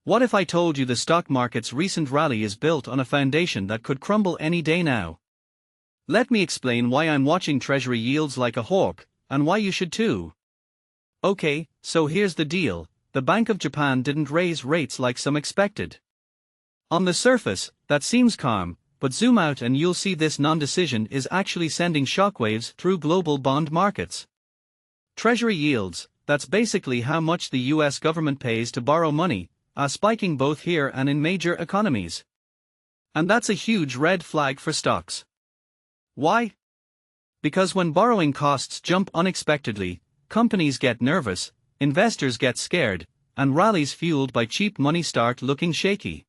What if I told you the stock market's recent rally is built on a foundation that could crumble any day now? Let me explain why I'm watching Treasury yields like a hawk, and why you should too. Okay, so here's the deal: the Bank of Japan didn't raise rates like some expected. On the surface, that seems calm, but zoom out and you'll see this non-decision is actually sending shockwaves through global bond markets. Treasury yields, that's basically how much the US government pays to borrow money, are spiking both here and in major economies. And that's a huge red flag for stocks. Why? Because when borrowing costs jump unexpectedly, companies get nervous, investors get scared, and rallies fueled by cheap money start looking shaky.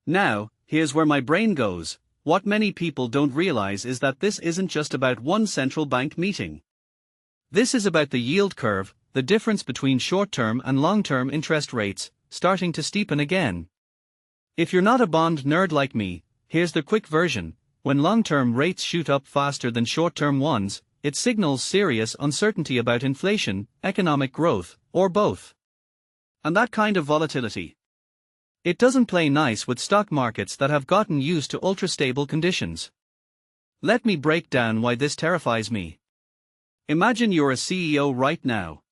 Now, here's where my brain goes. What many people don't realize is that this isn't just about one central bank meeting. This is about the yield curve, the difference between short-term and long-term interest rates, starting to steepen again. If you're not a bond nerd like me, here's the quick version: when long-term rates shoot up faster than short-term ones, it signals serious uncertainty about inflation, economic growth, or both. And that kind of volatility, it doesn't play nice with stock markets that have gotten used to ultra-stable conditions. Let me break down why this terrifies me. Imagine you're a CEO right now.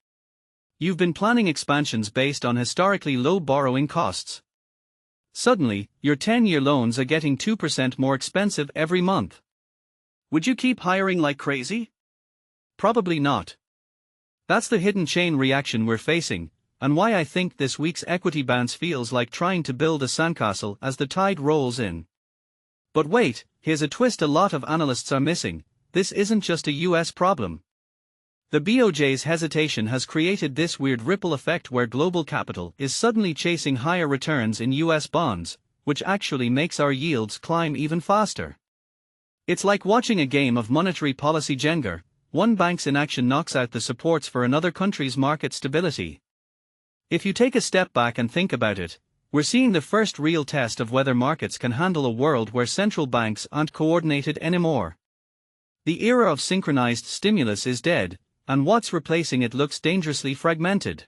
You've been planning expansions based on historically low borrowing costs. Suddenly, your 10-year loans are getting 2% more expensive every month. Would you keep hiring like crazy? Probably not. That's the hidden chain reaction we're facing, and why I think this week's equity bounce feels like trying to build a sandcastle as the tide rolls in. But wait, here's a twist a lot of analysts are missing: this isn't just a US problem. The BOJ's hesitation has created this weird ripple effect where global capital is suddenly chasing higher returns in US bonds, which actually makes our yields climb even faster. It's like watching a game of monetary policy Jenga. One bank's inaction knocks out the supports for another country's market stability. If you take a step back and think about it, we're seeing the first real test of whether markets can handle a world where central banks aren't coordinated anymore. The era of synchronized stimulus is dead, and what's replacing it looks dangerously fragmented.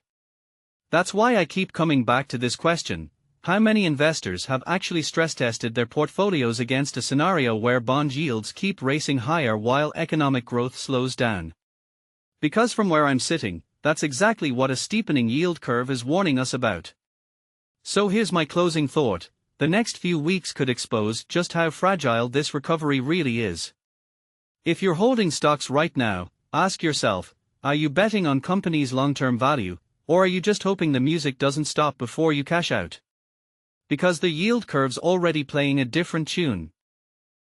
That's why I keep coming back to this question: how many investors have actually stress-tested their portfolios against a scenario where bond yields keep racing higher while economic growth slows down? Because from where I'm sitting, that's exactly what a steepening yield curve is warning us about. So here's my closing thought: the next few weeks could expose just how fragile this recovery really is. If you're holding stocks right now, ask yourself, are you betting on companies' long-term value, or are you just hoping the music doesn't stop before you cash out? Because the yield curve's already playing a different tune.